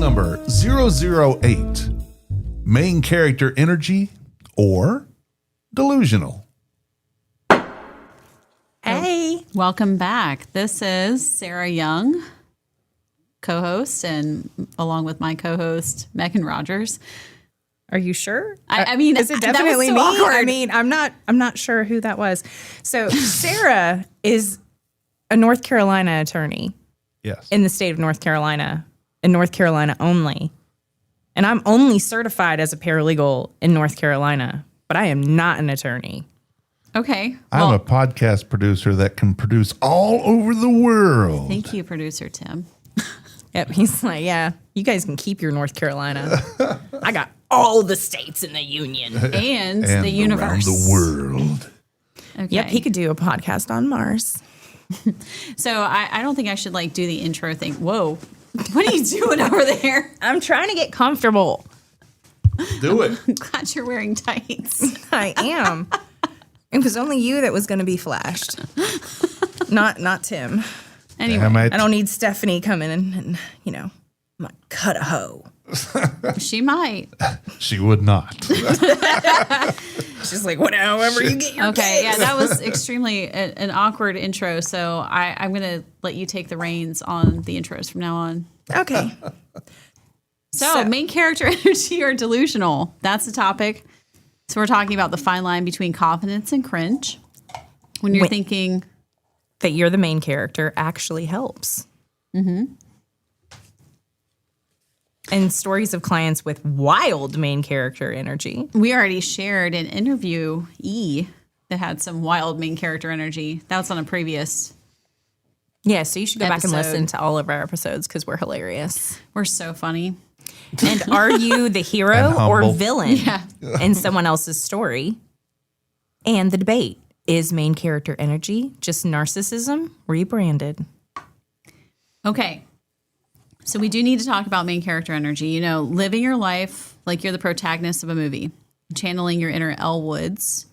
number 008. Main character energy or delusional? Hey. Welcome back. This is Sarah Young, co-host, and along with my co-host, Meghan Rodgers. Are you sure? I mean, is it definitely so me? awkward. I mean, I'm not sure who that was. So Sarah is a North Carolina attorney. Yes. In the state of North Carolina, in North Carolina only. And I'm only certified as a paralegal in North Carolina, but I am not an attorney. Okay. I'm a podcast producer that can produce all over the world. Thank you, producer Tim. Yep, he's like, yeah, you guys can keep your North Carolina. I got all the states in the union. And the universe. Around the world. Okay. Yep, he could do a podcast on Mars. So I don't think I should do the intro thing. Whoa. What are you doing over there? I'm trying to get comfortable. Do it. I'm glad you're wearing tights. I am. It was only you that was going to be flashed. Not Tim. Anyway, I don't need Stephanie coming in and, I'm going to cut a hoe. she might. She would not. She's like, however you get your Okay, case. yeah, that was extremely an awkward intro. So I'm going to let you take the reins on the intros from now on. Okay. So main character energy or delusional? That's the topic. So we're talking about the fine line between confidence and cringe. When you're thinking that you're the main character actually helps. Mm-hmm. And stories of clients with wild main character energy. We already shared an interview that had some wild main character energy. That was on a previous. Yeah, so you should go back and episode. listen to all of our episodes because we're hilarious. We're so funny. And are you the hero And humble. or villain in someone else's story? And the debate, is main character energy just narcissism rebranded? Okay. So we do need to talk about main character energy. Living your life like you're the protagonist of a movie, channeling your inner Elle Woods,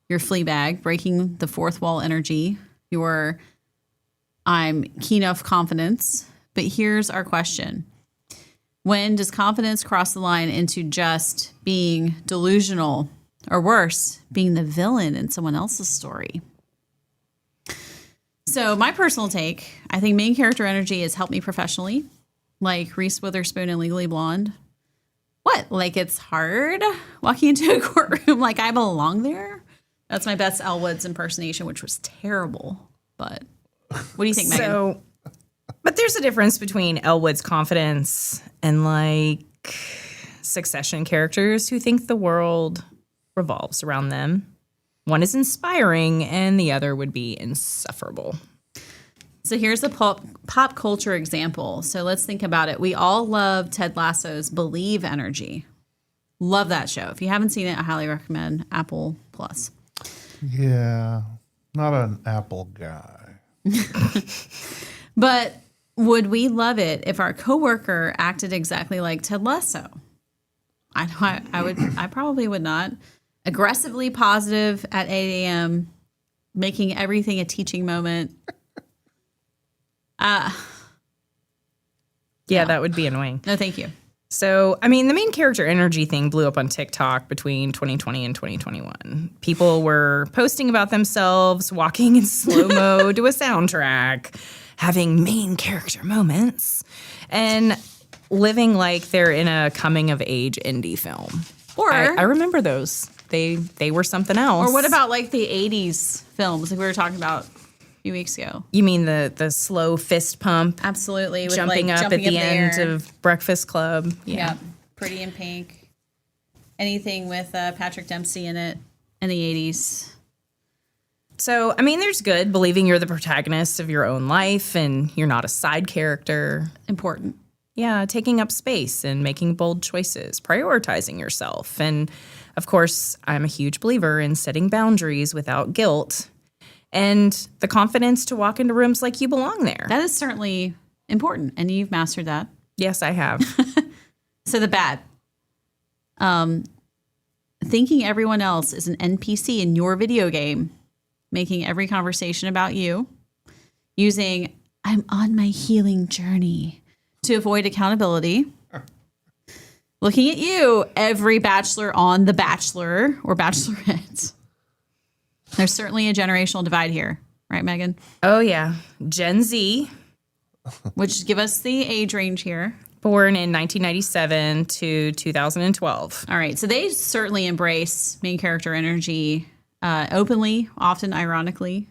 your Fleabag, breaking the fourth wall energy, your I'm keen enough confidence. But here's our question. When does confidence cross the line into just being delusional or worse, being the villain in someone else's story? So my personal take, I think main character energy has helped me professionally. Like Reese Witherspoon in Legally Blonde. What? It's hard walking into a courtroom like I belong there? That's my best Elle Woods impersonation, which was terrible. But what do you think, Megan? But there's a difference between Elle Woods' confidence and Succession characters who think the world revolves around them. One is inspiring and the other would be insufferable. So here's a pop culture example. So let's think about it. We all love Ted Lasso's Believe energy. Love that show. If you haven't seen it, I highly recommend Apple Plus. Yeah, not an Apple guy. But would we love it if our coworker acted exactly like Ted Lasso? I know I would. I probably would not. Aggressively positive at 8 a.m., making everything a teaching moment. Yeah, that would be annoying. No, thank you. So, the main character energy thing blew up on TikTok between 2020 and 2021. People were posting about themselves, walking in slow-mo to a soundtrack, having main character moments, and living like they're in a coming-of-age indie film. Or I remember those. They were something else. Or what about the 80s films like we were talking about a few weeks ago? You mean the slow fist pump? Absolutely. With Jumping up at the end of Breakfast Club. Yeah. Pretty in Pink. Anything with Patrick Dempsey in it in the 80s. So, there's good believing you're the protagonist of your own life and you're not a side character. Important. Yeah, taking up space and making bold choices, prioritizing yourself. And, of course, I'm a huge believer in setting boundaries without guilt and the confidence to walk into rooms like you belong there. That is certainly important, and you've mastered that. Yes, I have. So the bad. Thinking everyone else is an NPC in your video game, making every conversation about you, using I'm on my healing journey to avoid accountability, Looking at you, every bachelor on The Bachelor or Bachelorette. There's certainly a generational divide here, right, Megan? Oh, yeah. Gen Z, Which give us the age range here. born in 1997 to 2012. All right, so they certainly embrace main character energy openly, often ironically.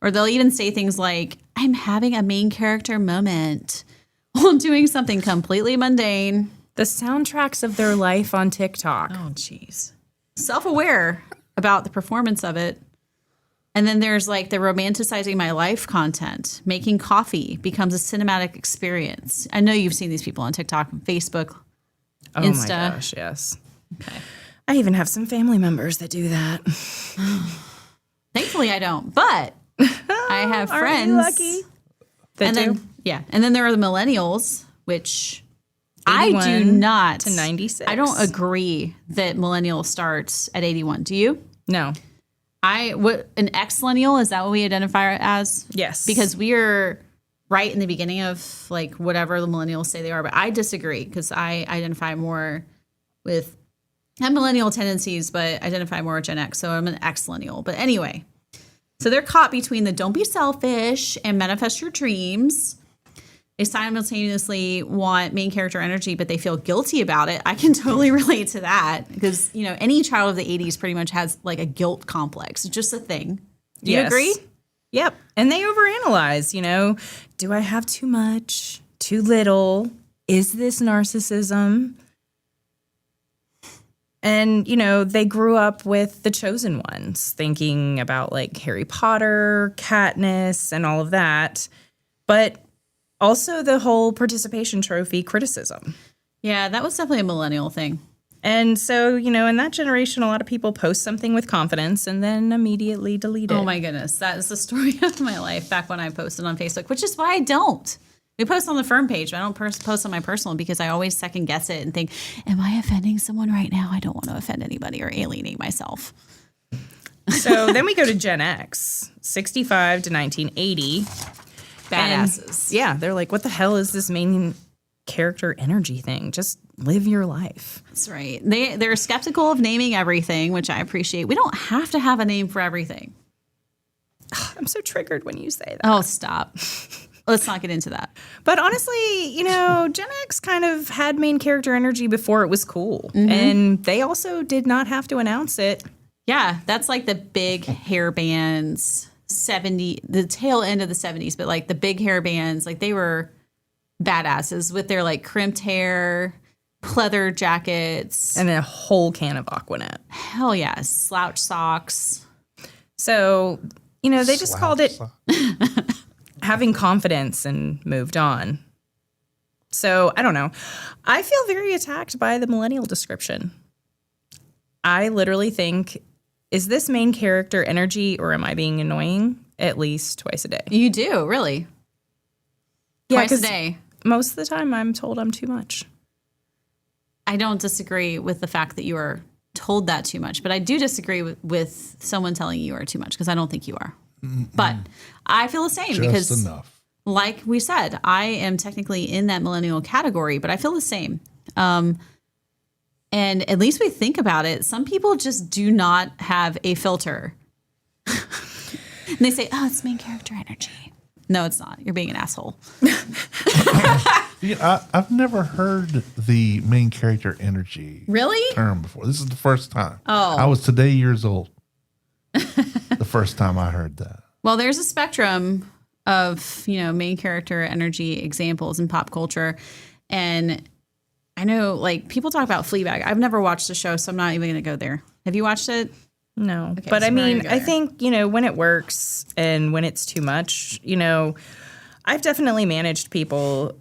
Or they'll even say things like, I'm having a main character moment while doing something completely mundane. The soundtracks of their life on TikTok. Oh, jeez. Self-aware about the performance of it. And then there's like the romanticizing my life content. Making coffee becomes a cinematic experience. I know you've seen these people on TikTok, Facebook, Oh Insta. my gosh, yes. Okay. I even have some family members that do that. Thankfully, I don't. But I have Aren't friends. you lucky? That And do? then, yeah. And then there are the millennials, which I do 81 not. to 96. I don't agree that millennial starts at 81. Do you? No. What an ex-millennial, is that what we identify as? Yes. Because we are right in the beginning of like whatever the millennials say they are, but I disagree because I identify more with I have millennial tendencies, but identify more with Gen X, so I'm an ex-millennial. But anyway, so they're caught between the don't be selfish and manifest your dreams. They simultaneously want main character energy, but they feel guilty about it. I can totally relate to that because, you know, any child of the 80s pretty much has like a guilt complex. It's just a thing. Do you Yes. agree? Yep. And they overanalyze, you know, do I have too much, too little? Is this narcissism? And, you know, they grew up with the chosen ones, thinking about like Harry Potter, Katniss, and all of that. But also the whole participation trophy criticism. Yeah, that was definitely a millennial thing. And so, you know, in that generation, a lot of people post something with confidence and then immediately delete it. Oh my goodness. That is the story of my life back when I posted on Facebook, which is why I don't. We post on the firm page. But I don't post on my personal because I always second guess it and think, am I offending someone right now? I don't want to offend anybody or alienate myself. So then we go to Gen X, 65 to 1980. Badasses. And, yeah, they're like, what the hell is this main character energy thing? Just live your life. That's right. They're skeptical of naming everything, which I appreciate. We don't have to have a name for everything. I'm so triggered when you say that. Oh, stop. Let's not get into that. But honestly, you know, Gen X kind of had main character energy before it was cool. And they also did not have to announce it. Yeah, that's like the big hair bands, the tail end of the 70s, but like the big hair bands, like they were badasses with their like crimped hair, pleather jackets. And a whole can of Aquanet. Hell yeah, slouch socks. So, you know, they just called it Slouch having confidence and moved on. So, I don't know. I feel very attacked by the millennial description. I literally think, is this main character energy or am I being annoying at least twice a day? You do, really? Yeah, Twice a 'cause day. Most of the time I'm told I'm too much. I don't disagree with the fact that you are told that too much, but I do disagree with someone telling you are too much because I don't think you are. But I feel the same Just because enough. like we said, I am technically in that millennial category, but I feel the same. And at least we think about it. Some people just do not have a filter. And they say, oh, it's main character energy. No, it's not. You're being an asshole. Yeah, I've never heard the main character energy Really? term before. This is the first time. Oh. I was today years old. The first time I heard that. Well, there's a spectrum of, you know, main character energy examples in pop culture. And I know, like, people talk about Fleabag. I've never watched the show, so I'm not even going to go there. Have you watched it? No. Okay, But so I we're gonna mean, go I there. think, you know, when it works and when it's too much, you know, I've definitely managed people,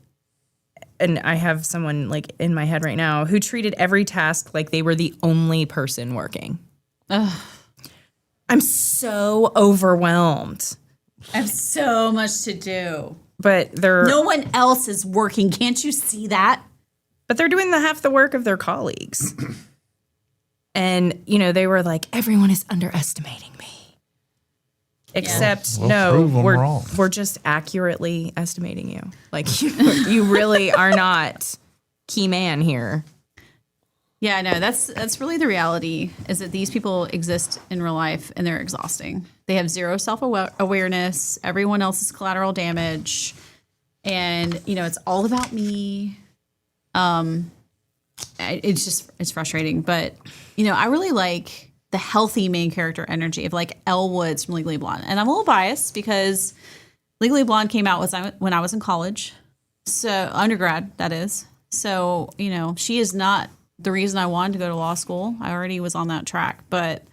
and I have someone like in my head right now who treated every task like they were the only person working. Ugh. I'm so overwhelmed. I have so much to do. But they're No one else is working. Can't you see that? but they're doing half the work of their colleagues. And, you know, they were like, everyone is underestimating me. Except, Well, no, prove 'em wrong. we're just accurately estimating you. Like, you really are not key man here. Yeah, no, that's really the reality, is that these people exist in real life and they're exhausting. They have zero self-awareness. Everyone else is collateral damage. And, it's all about me. It's frustrating. But, I really like the healthy main character energy of like Elle Woods from Legally Blonde. And I'm a little biased because Legally Blonde came out when I was in college. So undergrad, that is. So, she is not the reason I wanted to go to law school. I already was on that track. But,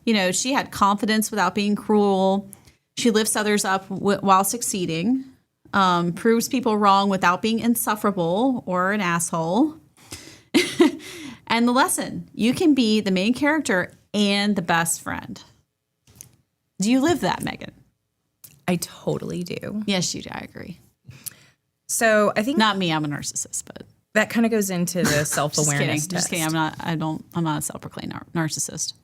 she had confidence without being cruel. She lifts others up while succeeding. Proves people wrong without being insufferable or an asshole. And the lesson, you can be the main character and the best friend. Do you live that, Megan? I totally do. Yes, you do. I agree. So I think not me. I'm a narcissist, but that kind of goes into the self-awareness test. Just kidding. I'm not a self-proclaimed narcissist.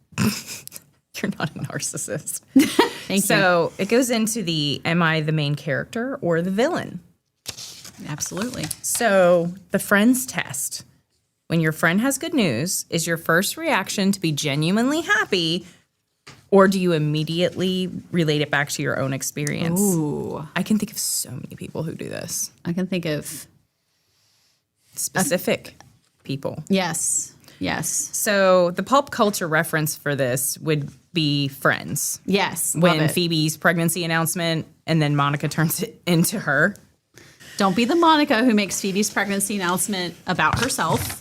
You're not a narcissist. Thank you. So it goes into the, am I the main character or the villain? Absolutely. So the friends test. When your friend has good news, is your first reaction to be genuinely happy, or do you immediately relate it back to your own experience? Ooh. I can think of so many people who do this. I can think of specific people. Yes. So the pulp culture reference for this would be Friends. Yes. When Phoebe's pregnancy announcement and then Monica turns it into her. Don't be the Monica who makes Phoebe's pregnancy announcement about herself.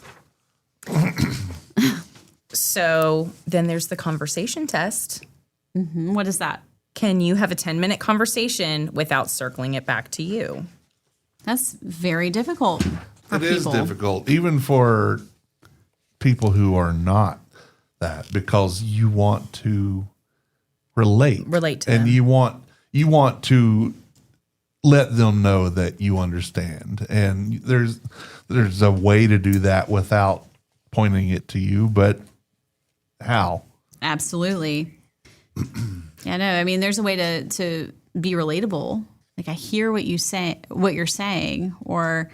So then there's the conversation test. Mm-hmm. What is that? Can you have a 10-minute conversation without circling it back to you? That's very difficult for people. It is difficult, even for people who are not that, because you want to relate to and them. you want to let them know that you understand. And there's a way to do that without pointing it to you, but how? Absolutely. Yeah, no, I mean, there's a way to be relatable. Like, I hear what you're saying, or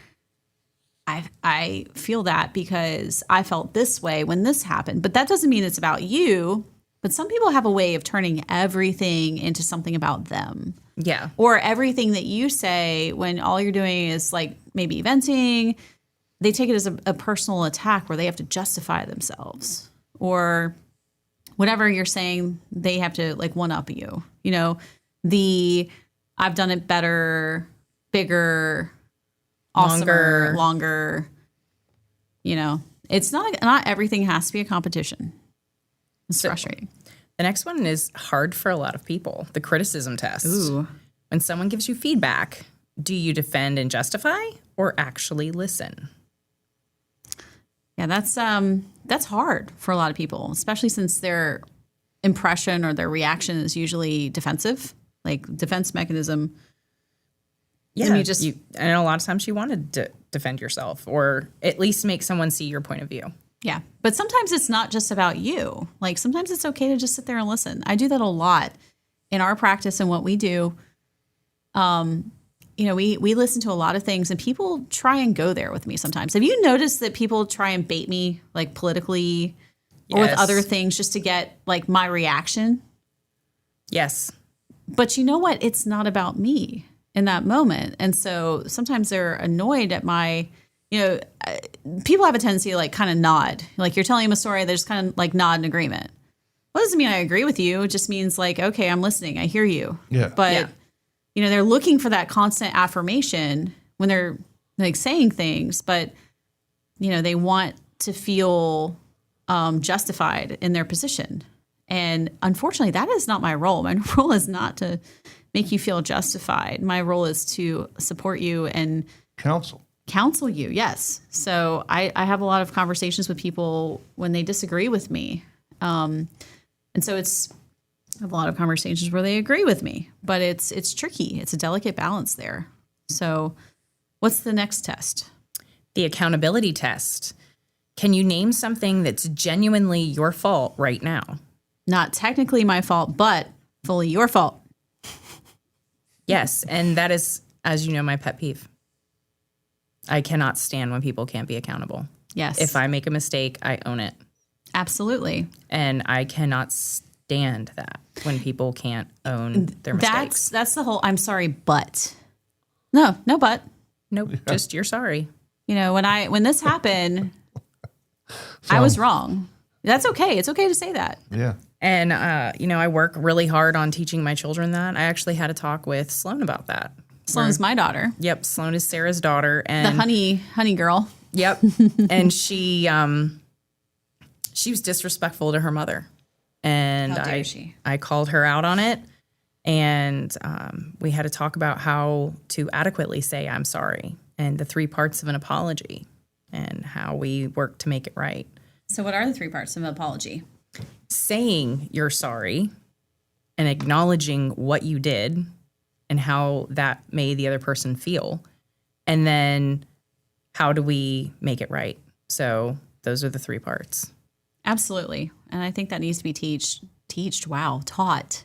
I feel that because I felt this way when this happened. But that doesn't mean it's about you. But some people have a way of turning everything into something about them. Yeah. Or everything that you say when all you're doing is like maybe venting, they take it as a personal attack where they have to justify themselves. Or whatever you're saying, they have to like one up you. I've done it better, bigger, awesomer, longer. It's not everything has to be a competition. It's frustrating. The next one is hard for a lot of people. The criticism test. Ooh. When someone gives you feedback, do you defend and justify or actually listen? Yeah, that's hard for a lot of people, especially since their impression or their reaction is usually defensive, like defense mechanism. Yeah, and a lot of times you want to defend yourself or at least make someone see your point of view. Yeah, but sometimes it's not just about you. Like sometimes it's okay to just sit there and listen. I do that a lot in our practice and what we do. We listen to a lot of things and people try and go there with me sometimes. Have you noticed that people try and bait me like politically or with other things just to get like my reaction? Yes. But you know what? It's not about me in that moment. And so sometimes they're annoyed at my, people have a tendency to like kind of nod. Like you're telling them a story, they just kind of like nod in agreement. Well, that doesn't mean I agree with you. It just means like, okay, I'm listening. I hear you. Yeah. But, they're looking for that constant affirmation when they're like saying things, but, they want to feel justified in their position. And unfortunately, that is not my role. My role is not to make you feel justified. My role is to support you and counsel you. Yes. So I have a lot of conversations with people when they disagree with me. And so I have a lot of conversations where they agree with me, but it's tricky. It's a delicate balance there. So what's the next test? The accountability test. Can you name something that's genuinely your fault right now? Not technically my fault, but fully your fault. Yes. And that is, as you know, my pet peeve. I cannot stand when people can't be accountable. Yes. If I make a mistake, I own it. Absolutely. And I cannot stand that when people can't own their mistakes. That's the whole, I'm sorry, but. No but. Nope, just you're sorry. You know, when this happened, I was wrong. That's okay. It's okay to say that. Yeah. And, I work really hard on teaching my children that. I actually had a talk with Sloan about that. Sloan's my daughter. Yep, Sloan is Sarah's daughter. The And honey girl. Yep. And she was disrespectful to her mother. And How dare she? I called her out on it. And we had to talk about how to adequately say I'm sorry and the 3 parts of an apology and how we work to make it right. So what are the 3 parts of an apology? Saying you're sorry and acknowledging what you did and how that made the other person feel. And then how do we make it right? So those are the 3 parts. Absolutely. And I think that needs to be taught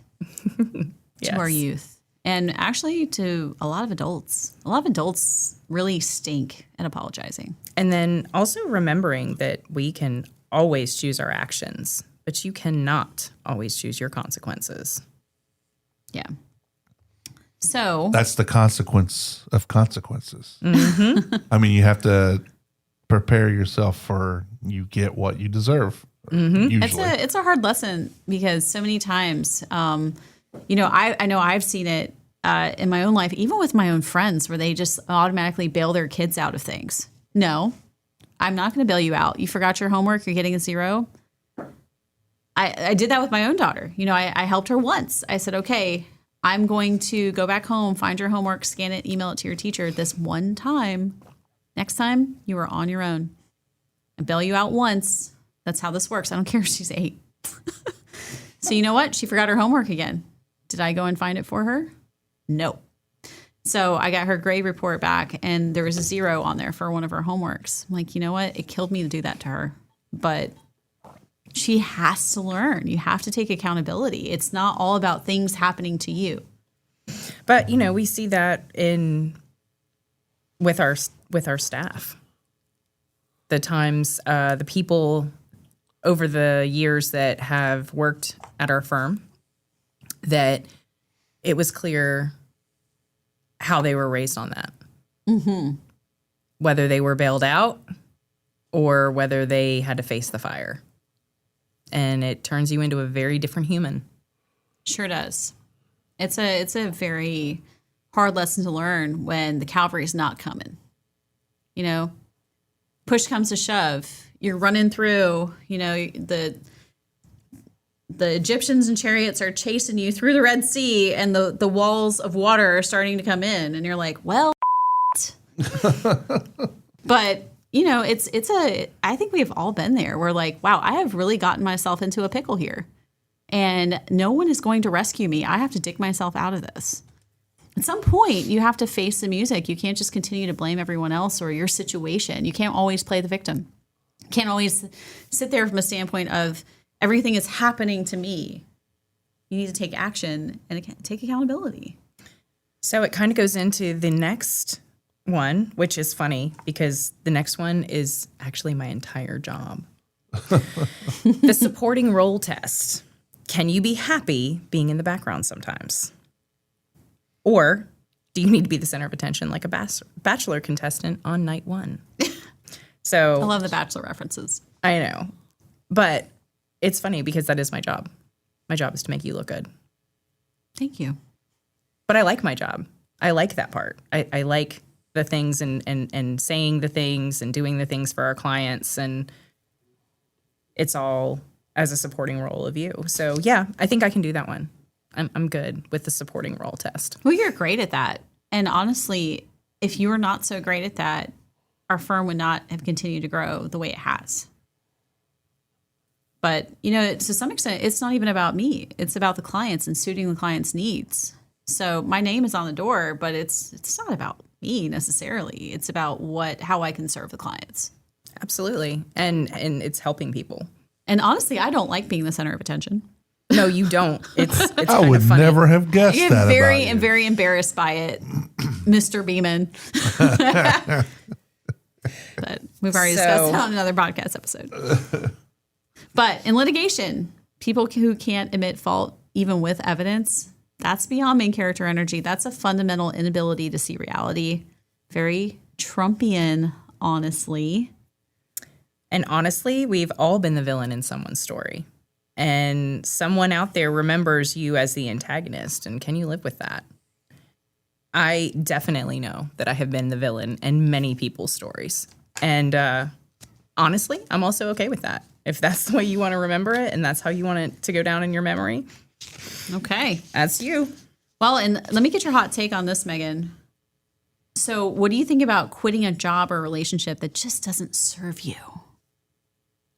Yes. to our youth. And actually to a lot of adults. A lot of adults really stink at apologizing. And then also remembering that we can always choose our actions, but you cannot always choose your consequences. Yeah. So That's the consequence of consequences. Mm-hmm. I mean, you have to prepare yourself for you get what you deserve. Mm-hmm. Usually. it's a hard lesson because so many times, I know I've seen it in my own life, even with my own friends, where they just automatically bail their kids out of things. No, I'm not going to bail you out. You forgot your homework. You're getting a 0. I did that with my own daughter. I helped her once. I said, okay, I'm going to go back home, find your homework, scan it, email it to your teacher this one time. Next time, you are on your own. I bail you out once. That's how this works. I don't care if she's 8. So you know what? She forgot her homework again. Did I go and find it for her? No. So I got her grade report back, and there was a 0 on there for one of her homeworks. I'm like, you know what? It killed me to do that to her. But she has to learn. You have to take accountability. It's not all about things happening to you. But, we see that with our staff. The times, the people over the years that have worked at our firm, that it was clear how they were raised on that. Mm-hmm. Whether they were bailed out or whether they had to face the fire. And it turns you into a very different human. Sure does. It's a very hard lesson to learn when the cavalry's not coming. Push comes to shove. You're running through, the Egyptians and chariots are chasing you through the Red Sea, and the walls of water are starting to come in, and you're like, well, but I think we've all been there. We're like, wow, I have really gotten myself into a pickle here, and no one is going to rescue me. I have to dig myself out of this. At some point, you have to face the music. You can't just continue to blame everyone else or your situation. You can't always play the victim. You can't always sit there from a standpoint of everything is happening to me. You need to take action and take accountability. So it kind of goes into the next one, which is funny because the next one is actually my entire job. The supporting role test. Can you be happy being in the background sometimes? Or do you need to be the center of attention like a Bachelor contestant on night 1? So I love the Bachelor references. I know. But it's funny because that is my job. My job is to make you look good. Thank you. But I like my job. I like that part. I like the things and saying the things and doing the things for our clients. And it's all as a supporting role of you. So, yeah, I think I can do that one. I'm good with the supporting role test. Well, you're great at that. And honestly, if you were not so great at that, our firm would not have continued to grow the way it has. But, to some extent, it's not even about me. It's about the clients and suiting the client's needs. So my name is on the door, but it's not about me necessarily. It's about how I can serve the clients. Absolutely. And it's helping people. And honestly, I don't like being the center of attention. No, you don't. It's I kind would of funny. never have guessed I that get very about you. and very embarrassed by it, Mr. Beeman. But We've already discussed that on another podcast episode. But in litigation, people who can't admit fault, even with evidence, that's beyond main character energy. That's a fundamental inability to see reality. Very Trumpian, honestly. And honestly, we've all been the villain in someone's story. And someone out there remembers you as the antagonist. And can you live with that? I definitely know that I have been the villain in many people's stories. And honestly, I'm also okay with that. If that's the way you want to remember it and that's how you want it to go down in your memory, okay. That's you. Well, and let me get your hot take on this, Megan. So what do you think about quitting a job or relationship that just doesn't serve you?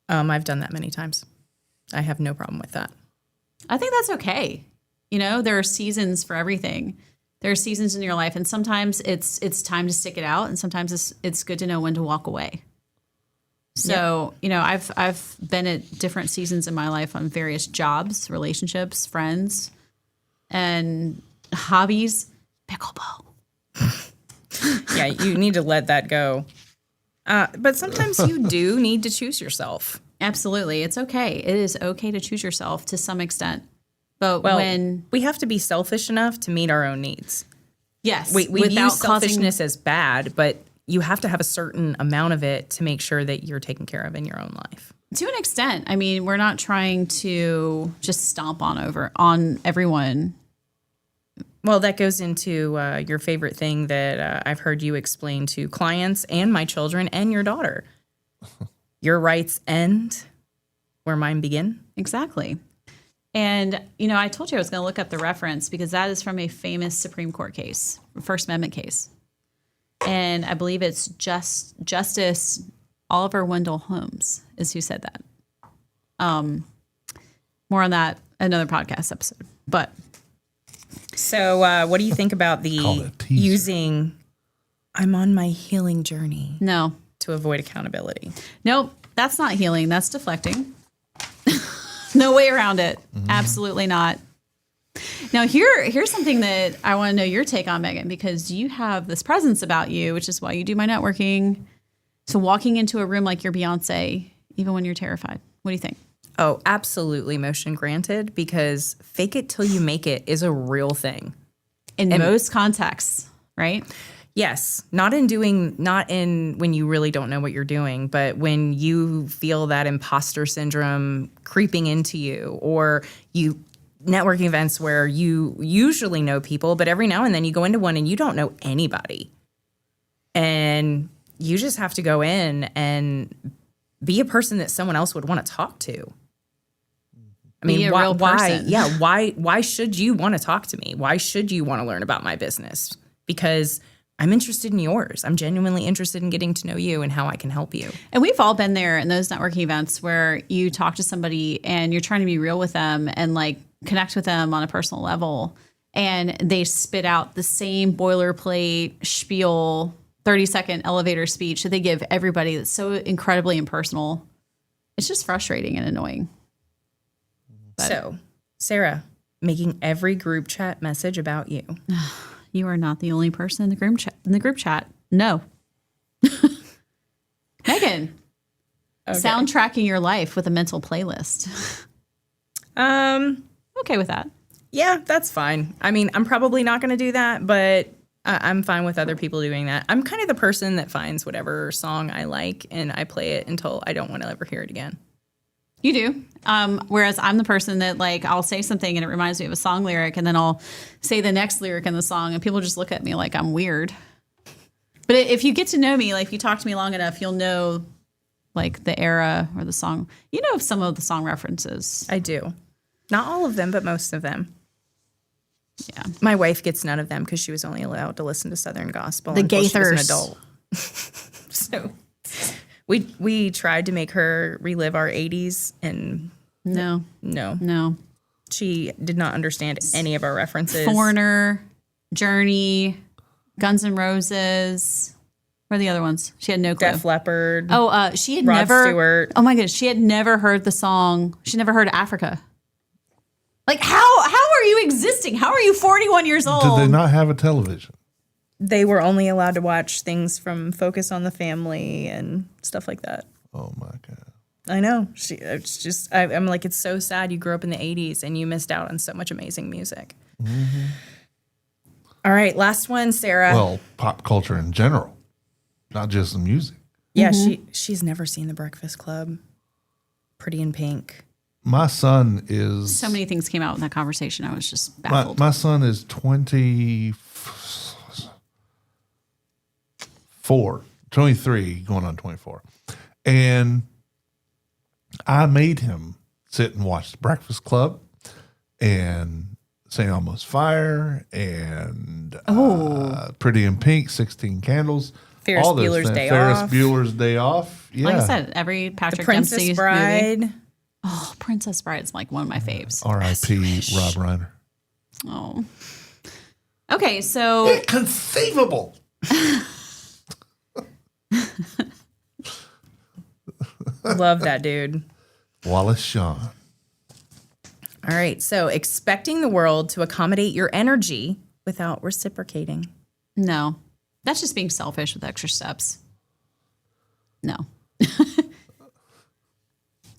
I've done that many times. I have no problem with that. I think that's okay. You know, there are seasons for everything. There are seasons in your life, and sometimes it's time to stick it out, and sometimes it's good to know when to walk away. So, you know, I've been at different seasons in my life on various jobs, relationships, friends, and hobbies. Pickleball. Yeah, you need to let that go. But sometimes you do need to choose yourself. Absolutely. It's okay. It is okay to choose yourself to some extent. But when we have to be selfish enough to meet our own needs. Yes. We view selfishness as bad, but you have to have a certain amount of it to make sure that you're taken care of in your own life. To an extent. I mean, we're not trying to just stomp on everyone. Well, that goes into your favorite thing that I've heard you explain to clients and my children and your daughter. Your rights end where mine begin. Exactly. And, you know, I told you I was going to look up the reference because that is from a famous Supreme Court case, First Amendment case. And I believe it's Justice Oliver Wendell Holmes is who said that. More on that another podcast episode. But so what do you think about the using I'm on my healing journey no to avoid accountability? Nope, that's not healing. That's deflecting. No way around it. Mm-hmm. Absolutely not. Now, here's something that I want to know your take on, Megan, because you have this presence about you, which is why you do my networking. So walking into a room like you're Beyonce, even when you're terrified, what do you think? Oh, absolutely. Motion granted, because fake it till you make it is a real thing. In most contexts, right? Yes. Not in when you really don't know what you're doing, but when you feel that imposter syndrome creeping into you, or you networking events where you usually know people, but every now and then you go into one and you don't know anybody. And you just have to go in and be a person that someone else would want to talk to. I mean, real person. Why should you want to talk to me? Why should you want to learn about my business? Because I'm interested in yours. I'm genuinely interested in getting to know you and how I can help you. And we've all been there in those networking events where you talk to somebody and you're trying to be real with them and like connect with them on a personal level. And they spit out the same boilerplate spiel, 30-second elevator speech that they give everybody that's so incredibly impersonal. It's just frustrating and annoying. But so, Sarah, making every group chat message about you. You are not the only person in the group chat. No. Megan, soundtracking your life with a mental playlist. Okay with that. Yeah, that's fine. I mean, I'm probably not going to do that, but I'm fine with other people doing that. I'm kind of the person that finds whatever song I like and I play it until I don't want to ever hear it again. You do. Whereas I'm the person that like, I'll say something and it reminds me of a song lyric and then I'll say the next lyric in the song and people just look at me like I'm weird. But if you get to know me, like if you talk to me long enough, you'll know like the era or the song. You know some of the song references. I do. Not all of them, but most of them. Yeah. My wife gets none of them because she was only allowed to listen to Southern gospel the until she was an Gaithers. adult. So we tried to make her relive our 80s and No. She did not understand any of our references. Foreigner, Journey, Guns N' Roses. What are the other ones? She had no clue. Def Leppard. Oh, she had Rod never. Stewart. Oh my goodness, she had never heard the song. She never heard Africa. Like how are you existing? How are you 41 years old? Did they not have a television? they were only allowed to watch things from Focus on the Family and stuff like that. Oh my God. I know. It's just, I'm like, it's so sad you grew up in the 80s and you missed out on so much amazing music. Mm-hmm. All right, last one, Sarah. Well, pop culture in general, not just the music. Yeah, she's never seen The Breakfast Club. Pretty in Pink. My son is... So many things came out in that conversation. I was just baffled. My son is 23, going on 24. And I made him sit and watch The Breakfast Club and St. Elmo's Fire and Pretty in Pink, 16 Candles. Ferris all those Bueller's things. Day Ferris Off. Bueller's Day Off. Yeah. Like I said, every Patrick Princess Dempsey Bride. movie. Oh, Princess Bride's like one of my faves. R.I.P. Rob Reiner. Oh. Okay, so Inconceivable. Love that dude. Wallace Shawn. All right, so expecting the world to accommodate your energy without reciprocating. no. That's just being selfish with extra steps. No.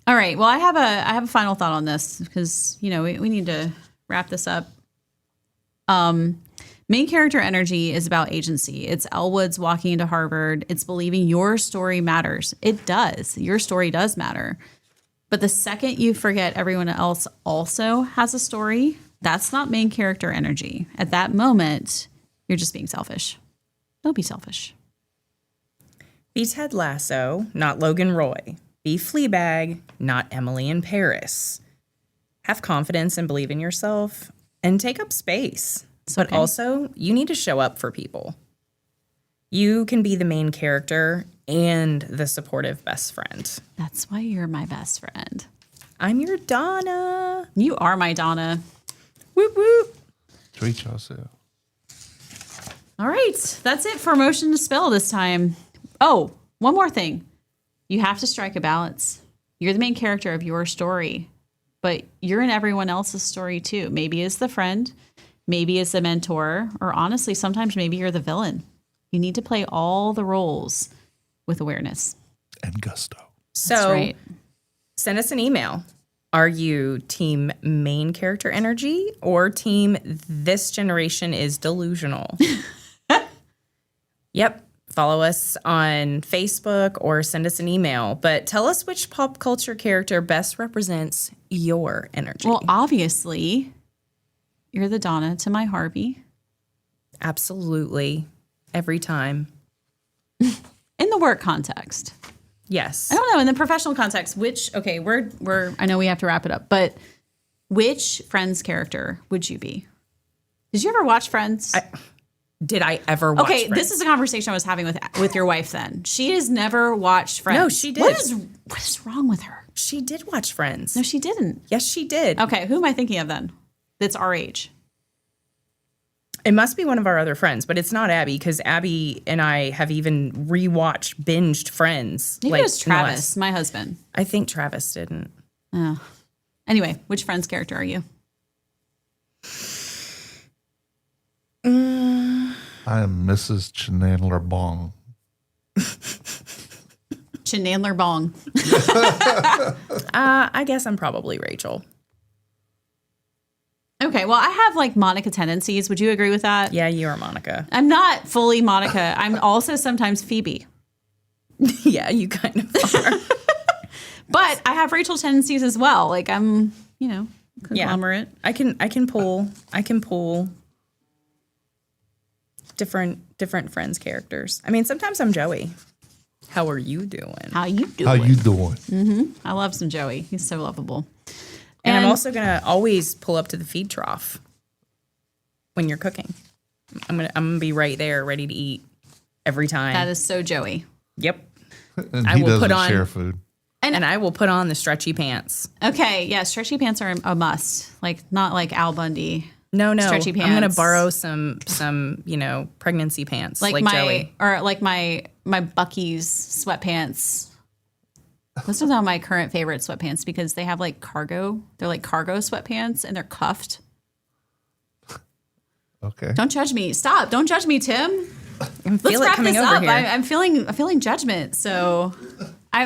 All right. Well, I have a final thought on this because, we need to wrap this up. Main character energy is about agency. It's Elle Woods walking into Harvard. It's believing your story matters. It does. Your story does matter. But the second you forget everyone else also has a story, that's not main character energy. At that moment, you're just being selfish. Don't be selfish. Be Ted Lasso, not Logan Roy. Be Fleabag, not Emily in Paris. Have confidence and believe in yourself and take up space. But also, you need to show up for people. You can be the main character and the supportive best friend. That's why you're my best friend. I'm your Donna. You are my Donna. Whoop, whoop. Treat yourself. All right. That's it for Motion to Spill this time. Oh, one more thing. You have to strike a balance. You're the main character of your story, but you're in everyone else's story too. Maybe as the friend, maybe as the mentor, or honestly, sometimes maybe you're the villain. You need to play all the roles with awareness. And gusto. So That's right. Send us an email. Are you team main character energy or team this generation is delusional? Yep. Follow us on Facebook or send us an email. But tell us which pop culture character best represents your energy. Well, obviously, you're the Donna to my Harvey. Absolutely. Every time. In the work context. Yes. I don't know. In the professional context, we're I know we have to wrap it up, but which Friends character would you be? Did you ever watch Friends? Did I ever watch Okay, Friends? this is a conversation I was having with your wife then. She has never watched Friends. No, she did. What is wrong with her? She did watch Friends. No, she didn't. Yes, she did. Okay, who am I thinking of then? That's our age. It must be one of our other friends, but it's not Abby because Abby and I have even rewatched, binged Friends. Maybe it was Travis, my husband. I think Travis didn't. Oh. Anyway, which Friends character are you? I am Mrs. Chenandler Bong. Chenandler Bong. I guess I'm probably Rachel. Okay, well, I have like Monica tendencies. Would you agree with that? Yeah, you are Monica. I'm not fully Monica. I'm also sometimes Phoebe. Yeah, you kind of are. But I have Rachel tendencies as well. Like I'm, conglomerate. I can pull different Friends characters. I mean, sometimes I'm Joey. How are you doing? How you doing? How you doing? I love some Joey. He's so lovable. And I'm also gonna always pull up to the feed trough when you're cooking. I'm gonna be right there, ready to eat every time. That is so Joey. Yep. And I he will doesn't put on- share food. And I will put on the stretchy pants. Okay, yeah, stretchy pants are a must. Like not like Al Bundy. No, Stretchy I'm gonna pants. borrow some pregnancy pants like Joey. my Bucky's sweatpants. Those are not my current favorite sweatpants because they have like cargo. They're like cargo sweatpants and they're cuffed. Okay. Don't judge me. Stop. Don't judge me, Tim. Feel it coming over here. I'm feeling judgment. So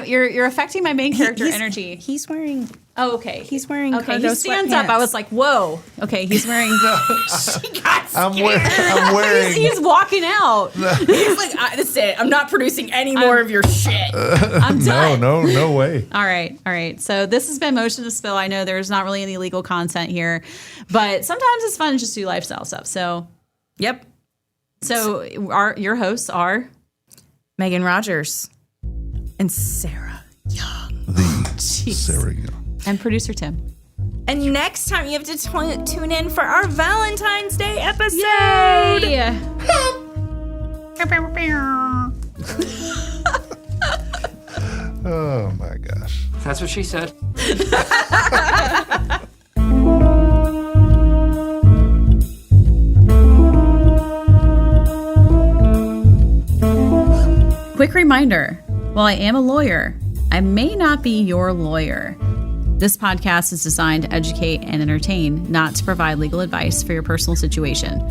you're affecting my main character energy. He's wearing. Oh, okay. He's wearing. Okay, cargo he stands up. sweatpants. I was like, whoa. Okay, he's wearing. She got I'm scared. wearing. He's walking out. He's like, that's it. I'm not producing any more of your shit. I'm done. No way. All right. So this has been Motion to Spill. I know there's not really any legal content here, but sometimes it's fun to just do lifestyle stuff. So, Yep. so your hosts are Meghan Rodgers and Sarah Young. Sarah Young. and producer Tim. And next time you have to tune in for our Valentine's Day episode. Yay! Oh my gosh. That's what she said. Quick reminder, while I am a lawyer, I may not be your lawyer. This podcast is designed to educate and entertain, not to provide legal advice for your personal situation.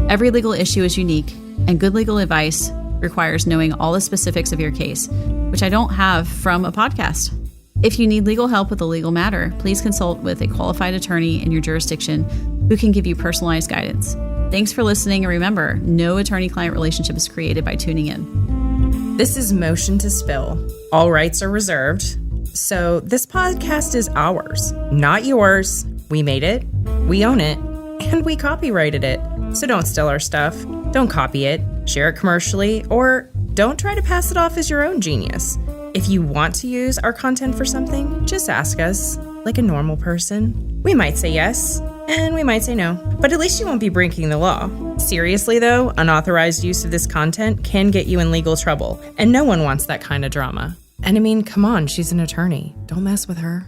Every legal issue is unique, and good legal advice requires knowing all the specifics of your case, which I don't have from a podcast. If you need legal help with a legal matter, please consult with a qualified attorney in your jurisdiction who can give you personalized guidance. Thanks for listening, and remember, no attorney-client relationship is created by tuning in. This is Motion to Spill. All rights are reserved. So this podcast is ours, not yours. We made it, we own it, and we copyrighted it. So don't steal our stuff, don't copy it, share it commercially, or don't try to pass it off as your own genius. If you want to use our content for something, just ask us, like a normal person. We might say yes, and we might say no, but at least you won't be breaking the law. Seriously though, unauthorized use of this content can get you in legal trouble, and no one wants that kind of drama. And I mean, come on, she's an attorney. Don't mess with her.